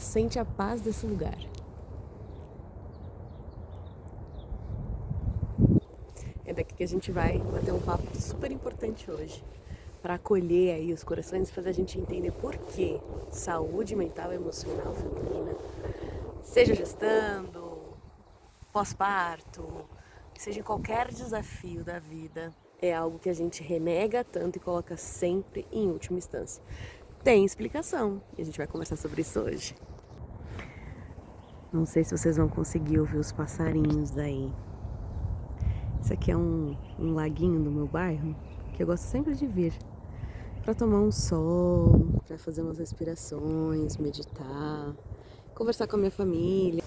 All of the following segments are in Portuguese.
Sente a paz desse lugar. É daqui que a gente vai bater um papo super importante hoje, para acolher aí os corações e fazer a gente entender por que saúde mental e emocional feminina, seja gestando, pós-parto, seja em qualquer desafio da vida, é algo que a gente renega tanto e coloca sempre em última instância. Tem explicação e a gente vai conversar sobre isso hoje. Não sei se vocês vão conseguir ouvir os passarinhos daí. Esse aqui é um laguinho do meu bairro que eu gosto sempre de vir para tomar um sol, para fazer umas respirações, meditar, conversar com a minha família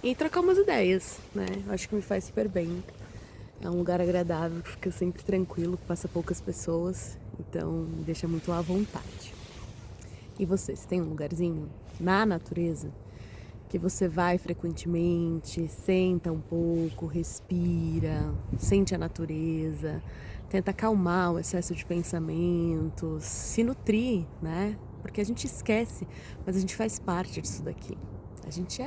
e trocar umas ideias, né? Eu acho que me faz super bem. É um lugar agradável, que fica sempre tranquilo, que passa poucas pessoas, então me deixa muito à vontade. E vocês, tem um lugarzinho na natureza que você vai frequentemente, senta um pouco, respira, sente a natureza, tenta acalmar o excesso de pensamentos, se nutrir, né? Porque a gente esquece, mas a gente faz parte disso daqui. A gente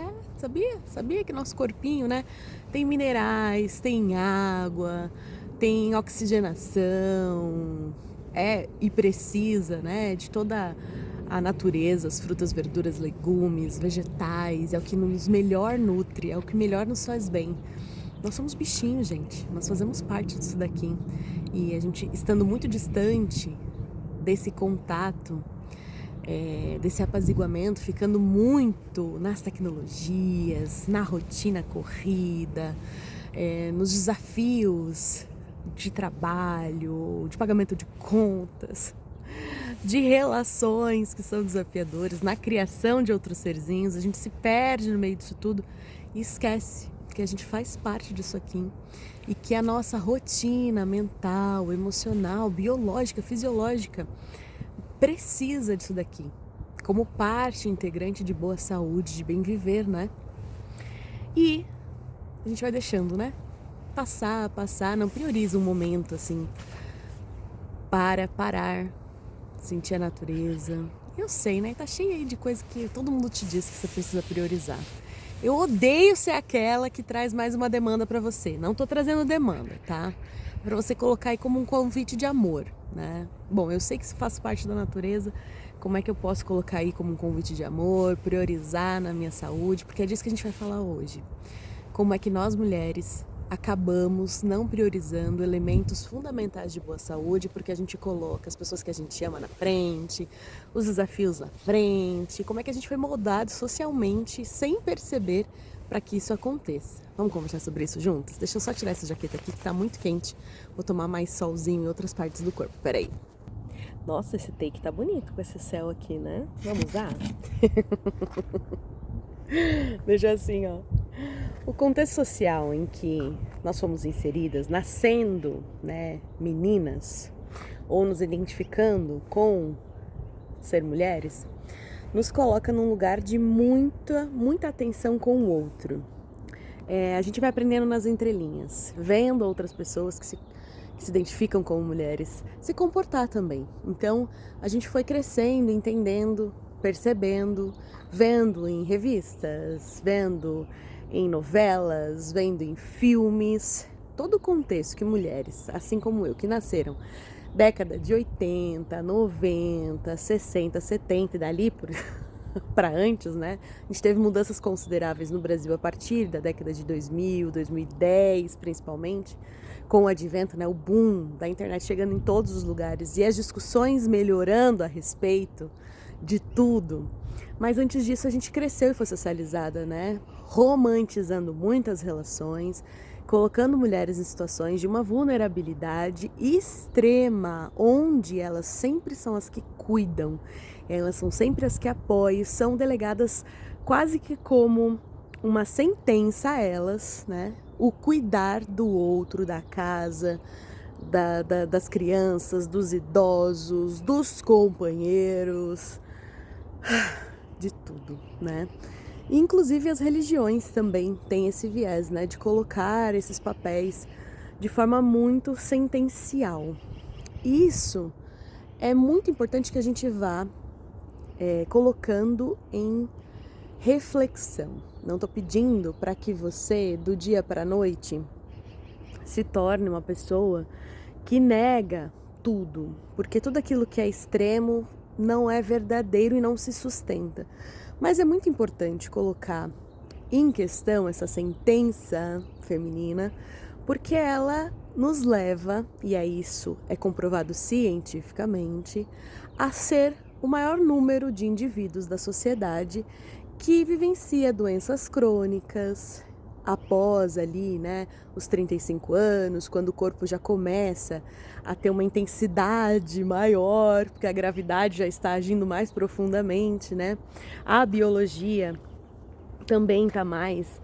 sabia que nosso corpinho, né, tem minerais, tem água, tem oxigenação, e precisa, né, de toda a natureza, as frutas, verduras, legumes, vegetais, é o que nos melhor nutre, é o que melhor nos faz bem. Nós somos bichinhos, gente, nós fazemos parte disso daqui. E a gente, estando muito distante desse contato, desse apaziguamento, ficando muito nas tecnologias, na rotina corrida, nos desafios de trabalho, de pagamento de contas, de relações que são desafiadoras, na criação de outros serzinhos, a gente se perde no meio disso tudo e esquece que a gente faz parte disso aqui e que a nossa rotina mental, emocional, biológica, fisiológica precisa disso daqui como parte integrante de boa saúde, de bem viver, né? E a gente vai deixando, né? Passar, não prioriza um momento assim para parar, sentir a natureza. Eu sei, né? Tá cheio aí de coisa que todo mundo te diz que você precisa priorizar. Eu odeio ser aquela que traz mais uma demanda pra você. Não tô trazendo demanda, tá? Pra você colocar aí como um convite de amor, né? Bom, eu sei que isso faz parte da natureza. Como é que eu posso colocar aí como um convite de amor, priorizar na minha saúde? Porque é disso que a gente vai falar hoje. Como é que nós mulheres acabamos não priorizando elementos fundamentais de boa saúde, porque a gente coloca as pessoas que a gente ama na frente, os desafios na frente, como é que a gente foi moldado socialmente sem perceber para que isso aconteça. Vamos conversar sobre isso juntas? Deixa eu só tirar essa jaqueta aqui que tá muito quente, vou tomar mais solzinho em outras partes do corpo, peraí. Nossa, esse take tá bonito com esse céu aqui, né? Vamos usar? Deixa assim, ó. O contexto social em que nós fomos inseridas, nascendo, né, meninas, ou nos identificando com ser mulheres, nos coloca num lugar de muita atenção com o outro. A gente vai aprendendo nas entrelinhas, vendo outras pessoas que se identificam como mulheres, se comportar também. Então, a gente foi crescendo, entendendo, percebendo, vendo em revistas, vendo em novelas, vendo em filmes, todo o contexto que mulheres, assim como eu, que nasceram década de 80, 90, 60, 70 e dali para antes, né? A gente teve mudanças consideráveis no Brasil a partir da década de 2000, 2010, principalmente, com o advento, né, o boom da internet chegando em todos os lugares e as discussões melhorando a respeito de tudo. Mas antes disso a gente cresceu e foi socializada, né? Romantizando muitas relações, colocando mulheres em situações de uma vulnerabilidade extrema, onde elas sempre são as que cuidam, elas são sempre as que apoiam, são delegadas quase que como uma sentença a elas, né? O cuidar do outro, da casa, das crianças, dos idosos, dos companheiros, de tudo, né? Inclusive as religiões também têm esse viés, né, de colocar esses papéis de forma muito sentencial. Isso é muito importante que a gente vá colocando em reflexão. Não tô pedindo para que você, do dia para a noite, se torne uma pessoa que nega tudo, porque tudo aquilo que é extremo não é verdadeiro e não se sustenta. Mas é muito importante colocar em questão essa sentença feminina, porque ela nos leva, e isso é comprovado cientificamente, a ser o maior número de indivíduos da sociedade que vivencia doenças crônicas após ali, né, os 35 anos, quando o corpo já começa a ter uma intensidade maior, porque a gravidade já está agindo mais profundamente, né? A biologia também está mais...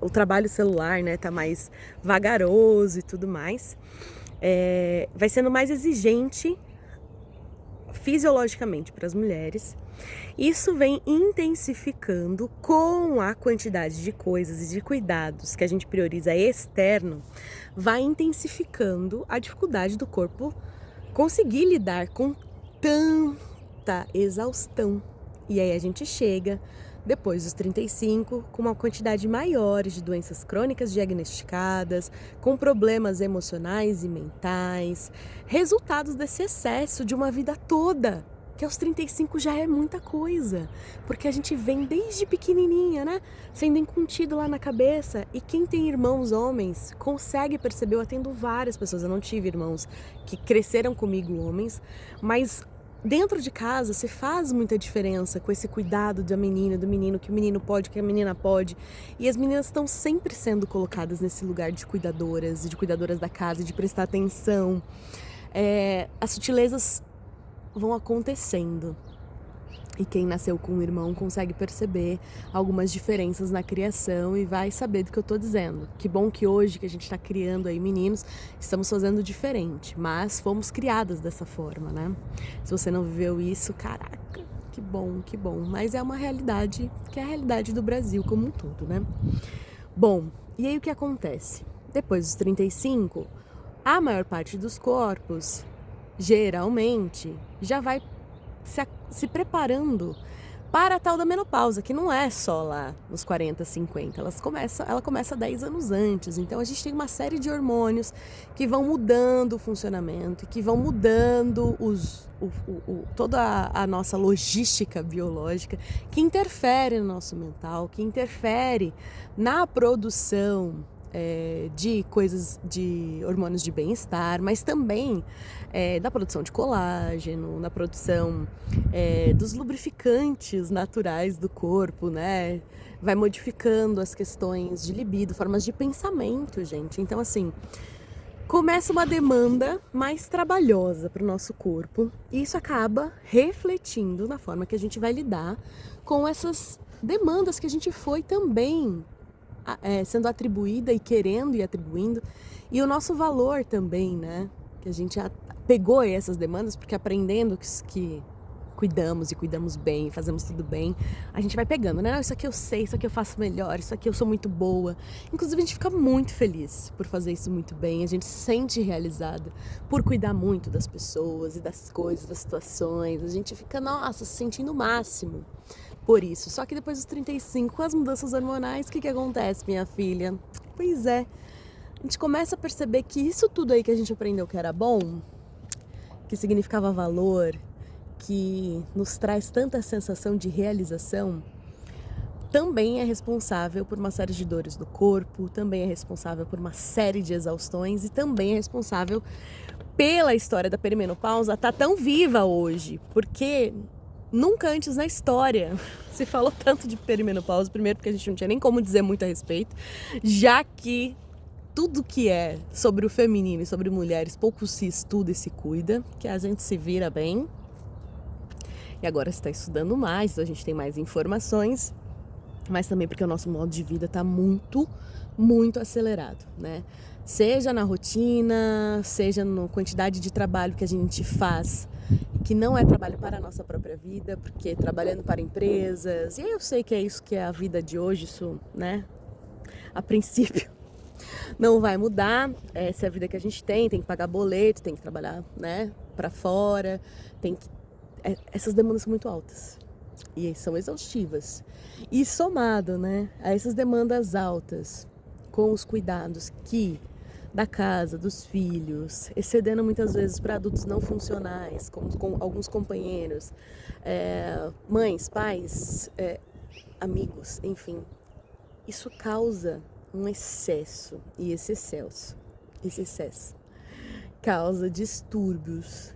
o trabalho celular, né, tá mais vagaroso e tudo mais. Vai sendo mais exigente fisiologicamente para as mulheres. Isso vem intensificando com a quantidade de coisas e de cuidados que a gente prioriza externo, vai intensificando a dificuldade do corpo conseguir lidar com tanta exaustão. E aí a gente chega, depois dos 35, com uma quantidade maior de doenças crônicas diagnosticadas, com problemas emocionais e mentais, resultados desse excesso de uma vida toda, que aos 35 já é muita coisa, porque a gente vem desde pequenininha, né, sendo incutido lá na cabeça, e quem tem irmãos homens consegue perceber. Eu atendo várias pessoas, eu não tive irmãos que cresceram comigo homens, mas dentro de casa se faz muita diferença com esse cuidado da menina, do menino, que o menino pode, que a menina pode. E as meninas estão sempre sendo colocadas nesse lugar de cuidadoras da casa, de prestar atenção. As sutilezas vão acontecendo. E quem nasceu com um irmão consegue perceber algumas diferenças na criação e vai saber do que eu tô dizendo. Que bom que hoje, que a gente tá criando aí meninos, estamos fazendo diferente, mas fomos criadas dessa forma, né? Se você não viveu isso, caraca, que bom, que bom. Mas é uma realidade, que é a realidade do Brasil como um todo, né? Bom, e aí o que acontece? Depois dos 35, a maior parte dos corpos, geralmente, já vai se preparando para a tal da menopausa, que não é só lá nos 40, 50, ela começa 10 anos antes. Então a gente tem uma série de hormônios que vão mudando o funcionamento, que vão mudando toda a nossa logística biológica, que interfere no nosso mental, que interfere na produção de coisas, de hormônios de bem-estar, mas também da produção de colágeno, na produção dos lubrificantes naturais do corpo, né? Vai modificando as questões de libido, formas de pensamento, gente. Então, assim, começa uma demanda mais trabalhosa para o nosso corpo, e isso acaba refletindo na forma que a gente vai lidar com essas demandas que a gente foi também sendo atribuída e querendo e atribuindo, e o nosso valor também, né? Que a gente pegou essas demandas porque aprendendo que cuidamos e cuidamos bem, fazemos tudo bem, a gente vai pegando, né? Não, isso aqui eu sei, isso aqui eu faço melhor, isso aqui eu sou muito boa. Inclusive a gente fica muito feliz por fazer isso muito bem, a gente se sente realizada por cuidar muito das pessoas e das coisas, das situações, a gente fica, nossa, se sentindo o máximo por isso. Só que depois dos 35, com as mudanças hormonais, o que acontece, minha filha? Pois é, a gente começa a perceber que isso tudo aí que a gente aprendeu que era bom, que significava valor, que nos traz tanta sensação de realização, também é responsável por uma série de dores do corpo, também é responsável por uma série de exaustões e também é responsável pela história da perimenopausa estar tão viva hoje, porque nunca antes na história se falou tanto de perimenopausa, primeiro porque a gente não tinha nem como dizer muito a respeito, já que tudo que é sobre o feminino e sobre mulheres pouco se estuda e se cuida, que a gente se vira bem. E agora está estudando mais, então a gente tem mais informações, mas também porque o nosso modo de vida está muito, muito acelerado, né? Seja na rotina, seja na quantidade de trabalho que a gente faz, que não é trabalho para a nossa própria vida, porque trabalhando para empresas, e eu sei que é isso que é a vida de hoje, isso, né, a princípio não vai mudar, essa é a vida que a gente tem que pagar boleto, tem que trabalhar, né, para fora, essas demandas são muito altas. e são exaustivas. E somado, né, a essas demandas altas, com os cuidados da casa, dos filhos, excedendo muitas vezes para adultos não funcionais, como com alguns companheiros, mães, pais, amigos, enfim. Isso causa um excesso, e esse excesso causa distúrbios,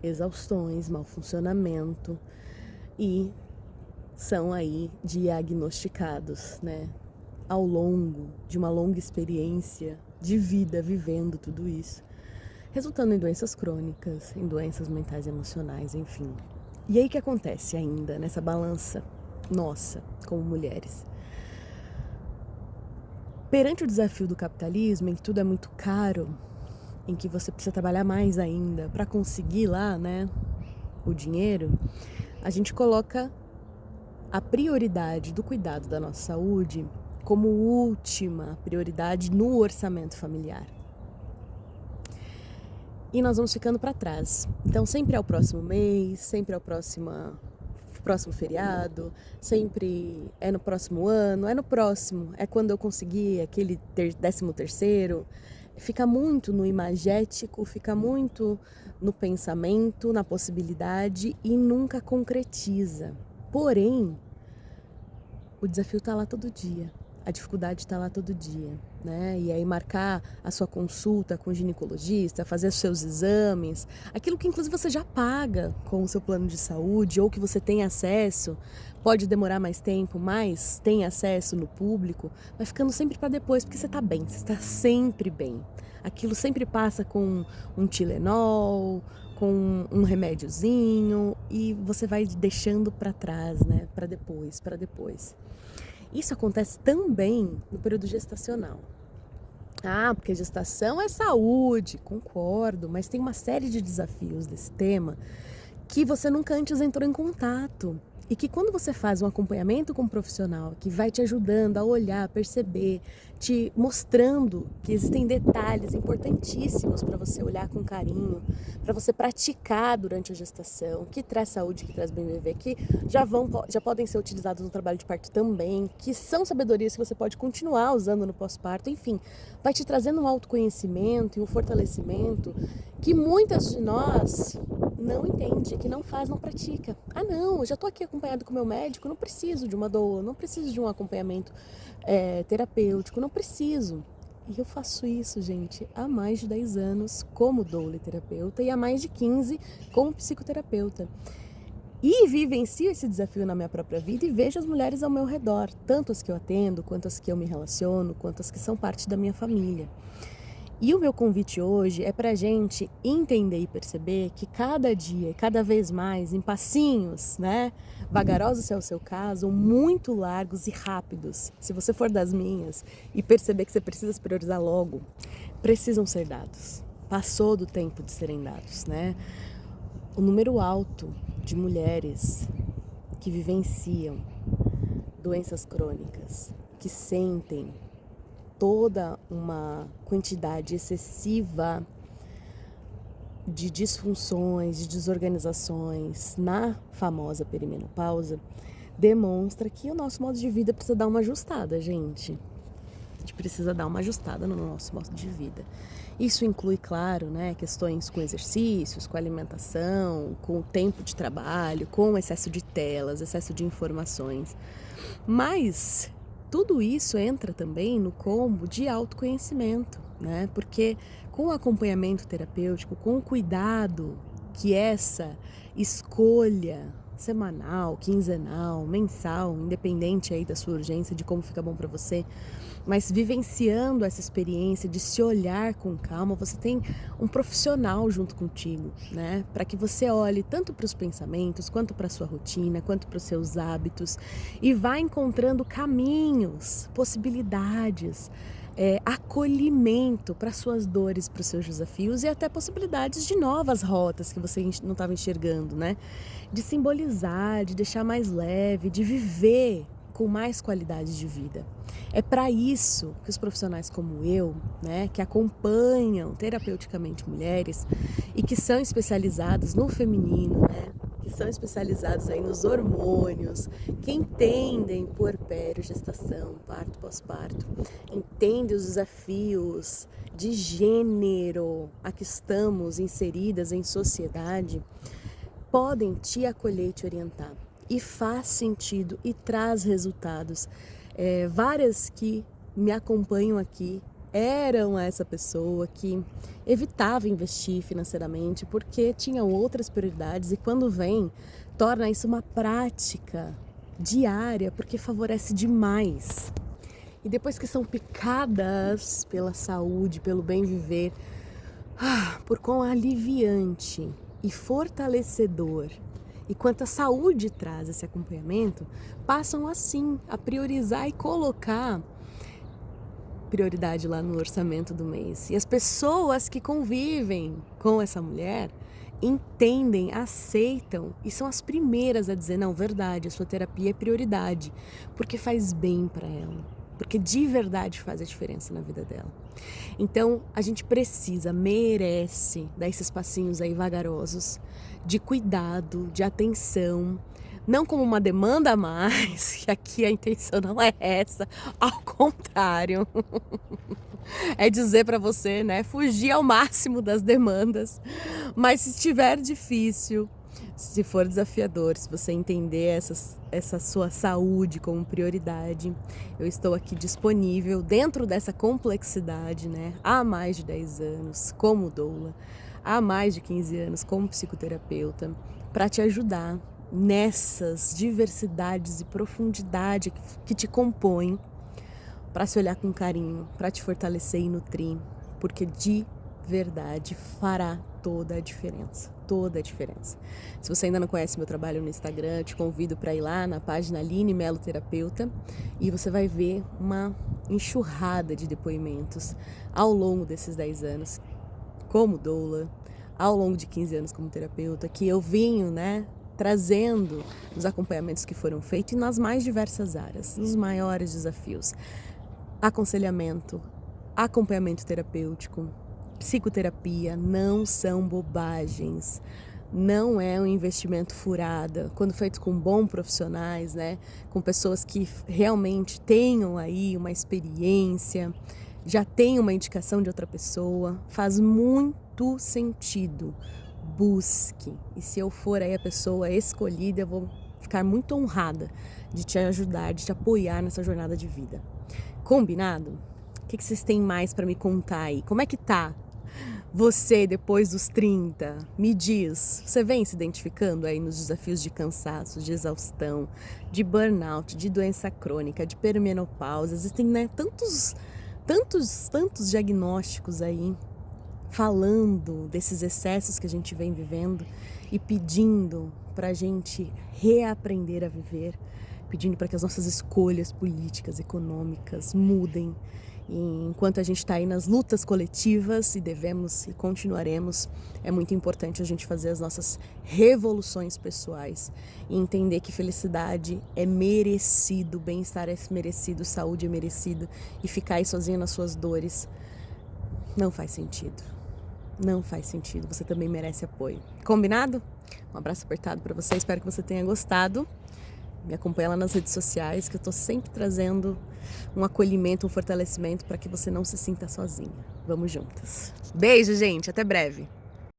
exaustões, mau funcionamento e são aí diagnosticados, né, ao longo de uma longa experiência de vida vivendo tudo isso, resultando em doenças crônicas, em doenças mentais e emocionais, enfim. E aí o que acontece ainda nessa balança nossa como mulheres? Perante o desafio do capitalismo, em que tudo é muito caro, em que você precisa trabalhar mais ainda para conseguir lá, né, o dinheiro, a gente coloca a prioridade do cuidado da nossa saúde como última prioridade no orçamento familiar. E nós vamos ficando para trás. Então sempre é o próximo mês, sempre é o próximo feriado, sempre é no próximo ano, é no próximo, é quando eu conseguir aquele 13º. Fica muito no imagético, fica muito no pensamento, na possibilidade e nunca concretiza. Porém, o desafio está lá todo dia, a dificuldade está lá todo dia, né? E aí marcar a sua consulta com o ginecologista, fazer os seus exames, aquilo que inclusive você já paga com o seu plano de saúde ou que você tem acesso, pode demorar mais tempo, mas tem acesso no público, vai ficando sempre para depois, porque você está bem, você está sempre bem. Aquilo sempre passa com um Tilenol, com um remédiozinho e você vai deixando para trás, né? Para depois. Isso acontece também no período gestacional. Porque gestação é saúde, concordo, mas tem uma série de desafios desse tema que você nunca antes entrou em contato. E que quando você faz um acompanhamento com um profissional que vai te ajudando a olhar, perceber, te mostrando que existem detalhes importantíssimos para você olhar com carinho, para você praticar durante a gestação, que traz saúde, que traz bem viver, que já podem ser utilizados no trabalho de parto também, que são sabedorias que você pode continuar usando no pós-parto, enfim, vai te trazendo um autoconhecimento e um fortalecimento que muitas de nós não entende, que não faz, não pratica. Não, eu já estou aqui acompanhado com o meu médico, não preciso de uma doula, não preciso de um acompanhamento terapêutico, não preciso. E eu faço isso, gente, há mais de 10 anos como doula e terapeuta e há mais de 15 como psicoterapeuta. E vivencio esse desafio na minha própria vida e vejo as mulheres ao meu redor, tanto as que eu atendo, quanto as que eu me relaciono, quanto as que são parte da minha família. E o meu convite hoje é pra gente entender e perceber que cada dia, cada vez mais, em passinhos, né, vagarosos se é o seu caso, muito largos e rápidos, se você for das minhas e perceber que você precisa se priorizar logo, precisam ser dados. Passou do tempo de serem dados, né? O número alto de mulheres que vivenciam doenças crônicas, que sentem toda uma quantidade excessiva de disfunções, de desorganizações na famosa perimenopausa, demonstra que o nosso modo de vida precisa dar uma ajustada, gente. A gente precisa dar uma ajustada no nosso modo de vida. Isso inclui, claro, né, questões com exercícios, com alimentação, com o tempo de trabalho, com excesso de telas, excesso de informações. Mas tudo isso entra também no combo de autoconhecimento, né? Porque com o acompanhamento terapêutico, com o cuidado que essa escolha semanal, quinzenal, mensal, independente aí da sua urgência, de como fica bom para você, mas vivenciando essa experiência de se olhar com calma, você tem um profissional junto contigo, né? Para que você olhe tanto para os pensamentos, quanto para a sua rotina, quanto para os seus hábitos e vá encontrando caminhos, possibilidades, acolhimento para suas dores, para os seus desafios e até possibilidades de novas rotas que você não estava enxergando, né? De simbolizar, de deixar mais leve, de viver com mais qualidade de vida. É para isso que os profissionais como eu, né, que acompanham terapeuticamente mulheres e que são especializados no feminino, né, que são especializados aí nos hormônios, que entendem puerpério, gestação, parto, pós-parto, entendem os desafios de gênero a que estamos inseridas em sociedade, podem te acolher e te orientar. E faz sentido e traz resultados. Várias que me acompanham aqui eram essa pessoa que evitava investir financeiramente porque tinham outras prioridades, e quando vem, torna isso uma prática diária porque favorece demais. E depois que são picadas pela saúde, pelo bem viver, por quão aliviante e fortalecedor e quanta saúde traz esse acompanhamento, passam assim a priorizar e colocar prioridade lá no orçamento do mês. E as pessoas que convivem com essa mulher entendem, aceitam e são as primeiras a dizer: não, verdade, a sua terapia é prioridade, porque faz bem para ela, porque de verdade faz a diferença na vida dela. Então a gente precisa, merece dar esses passinhos aí vagarosos de cuidado, de atenção, não como uma demanda a mais, que aqui a intenção não é essa, ao contrário, é dizer para você, né, fugir ao máximo das demandas, mas se estiver difícil, se for desafiador, se você entender essa sua saúde como prioridade, eu estou aqui disponível dentro dessa complexidade, né, há mais de 10 anos como doula, há mais de 15 anos como psicoterapeuta, para te ajudar nessas diversidades e profundidade que te compõem, para se olhar com carinho, para te fortalecer e nutrir, porque de verdade fará toda a diferença, toda a diferença. Se você ainda não conhece meu trabalho no Instagram, eu te convido para ir lá na página Aline Melo Terapeuta e você vai ver uma enxurrada de depoimentos ao longo desses 10 anos como doula, ao longo de 15 anos como terapeuta, que eu vinho, né, trazendo os acompanhamentos que foram feitos e nas mais diversas áreas, nos maiores desafios. Aconselhamento, acompanhamento terapêutico, psicoterapia não são bobagens, não é um investimento furada, quando feito com bons profissionais, né, com pessoas que realmente tenham aí uma experiência, já tem uma indicação de outra pessoa, faz muito sentido. Busque, e se eu for aí a pessoa escolhida, eu vou ficar muito honrada de te ajudar, de te apoiar nessa jornada de vida. Combinado? O que vocês têm mais para me contar aí? Como é que tá você depois dos 30? Me diz, você vem se identificando aí nos desafios de cansaço, de exaustão, de burnout, de doença crônica, de perimenopausa? Existem, né, tantos diagnósticos aí falando desses excessos que a gente vem vivendo e pedindo para a gente reaprender a viver, pedindo para que as nossas escolhas políticas, econômicas mudem. E enquanto a gente está aí nas lutas coletivas, e devemos e continuaremos, é muito importante a gente fazer as nossas revoluções pessoais e entender que felicidade é merecido, bem-estar é merecido, saúde é merecido, e ficar aí sozinha nas suas dores não faz sentido. Não faz sentido, você também merece apoio. Combinado? Um abraço apertado para você, espero que você tenha gostado. Me acompanha lá nas redes sociais, que eu tô sempre trazendo um acolhimento, um fortalecimento para que você não se sinta sozinha. Vamos juntas. Beijo, gente, até breve.